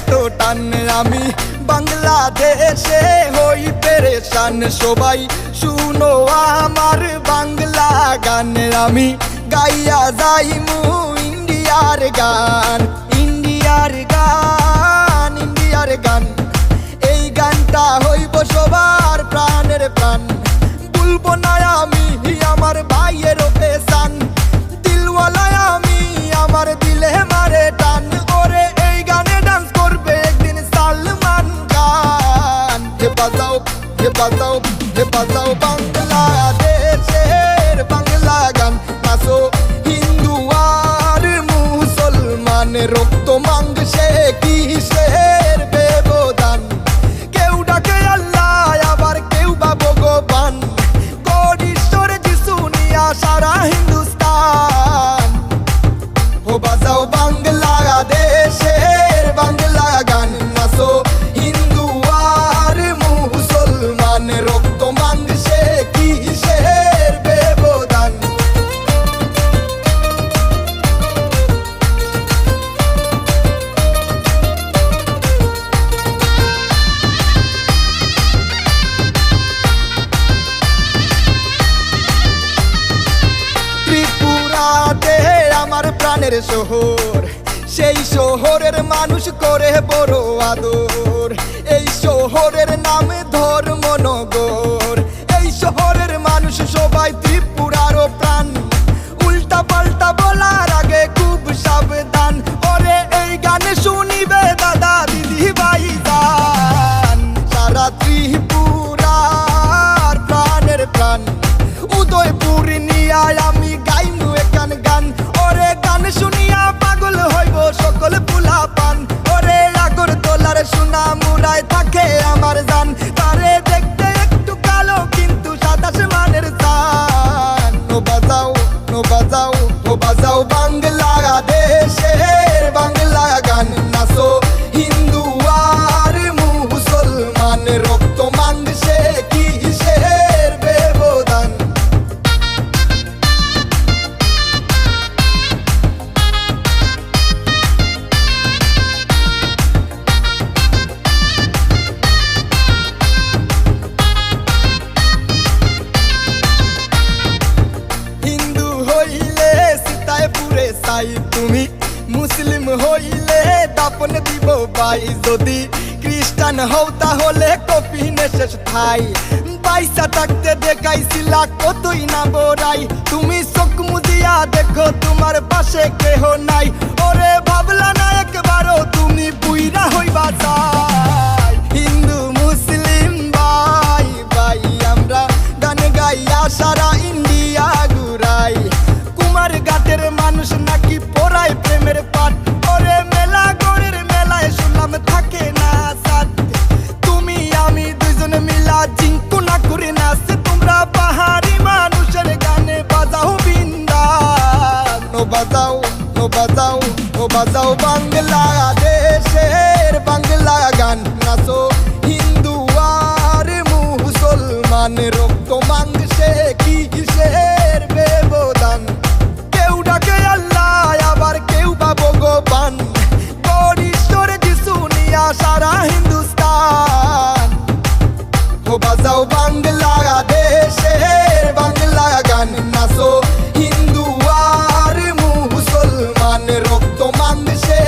এত টান আমি বাংলাদেশে হই পেরেশান। সবাই শুনো আমার বাংলা গান, আমি গাইয়া যাইমু ইন্ডিয়ার গান, ইন্ডিয়ার গান, ইন্ডিয়ার গান। এই গানটা হইব সবার প্রাণের প্রাণ। বলবো না আমি আমার ভাইয়ের পেশান, দিলওয়ালা আমি আমার দিলে মারে টান। ওরে এই গানে ডান্স করবে একদিন সালমান খান। হে বাজাও, হে বাজাও, হে বাজাও বাংলাদেশের বাংলা গান। নাচো হিন্দু আর মুসলমান, রক্ত মাংসে কিসের ব্যবধান। কেউ ডাকে আল্লাহ আবার কেউ বা ভগবান, গড ঈশ্বর যিশু নিয়া সারা হিন্দুস্তান। ও বাজাও বাংলাদেশের বাংলা গান, নাচো হিন্দু আর মুসলমান, রক্ত মাংসে কিসের ব্যবধান। ত্রিপুরাতে আমার প্রাণের শহর, সেই শহরের মানুষ করে বড় আদর। এই শহরের নাম ধর্মনগর, এই শহরের মানুষ সবাই ত্রিপুরারও প্রাণ। উল্টা পাল্টা বলার আগে খুব সাবধান। ওরে এই গান শুনিবে দাদা দিদি ভাই যান, সারা ত্রিপুরার প্রাণের প্রাণ। উদয়পুর নিয়া আমি গাইমু একান গান। ওরে গান শুনিয়া পাগল হইব সকল পুলা পান। ওরে আগরতলার সোনা মুরায় থাকে আমার জান, তারে দেখতে একটু কালো কিন্তু সাদা মানের জান। ও বাজাও, ও বাজাও, ও বাজাও বাংলাদেশের বাংলা গান, নাচো হিন্দু আর মুসলমান, রক্ত মাংসে কিসের ব্যবধান। হিন্দু হইলে সীতায় পুরে চাই তুমি, মুসলিম হইলে দাপন দিব ভাই। যদি খ্রিস্টান হও তাহলে কফিনে শেষ ঠাই। পয়সা থাকতে দেখাইছিলা কতই না বড়াই, তুমি চোখ মুদিয়া দেখো তোমার পাশে কেহ নাই। ওরে ভাবলা না একবারও তুমি বুইরা হইবা চাই। হিন্দু মুসলিম ভাই ভাই আমরা গান গাইয়া সারা ইন্ডিয়া ঘুরাই। কুমার ঘাটের মানুষ নাকি পড়ায় প্রেমের পাঠ। ওরে মেলা গড়ের মেলায় শুনলাম থাকে না সাথ। তুমি আমি দুইজন মিলা জিঙ্কু না করে নাচে তোমরা পাহাড়ি মানুষের গানে বাজাও বিন্দান। ও বাজাও, ও বাজাও, ও বাজাও বাংলাদেশের বাংলা গান, নাচো হিন্দু আর মুসলমান, রক্ত মাংসে কিসের ব্যবধান। কেউ ডাকে আল্লাহ আবার কেউ বা ভগবান, গড ঈশ্বর যিশু নিয়া সারা হিন্দুস্তান। ও বাজাও বাংলাদেশের বাংলা গান, নাচো হিন্দু আর মুসলমান, রক্ত মাংসে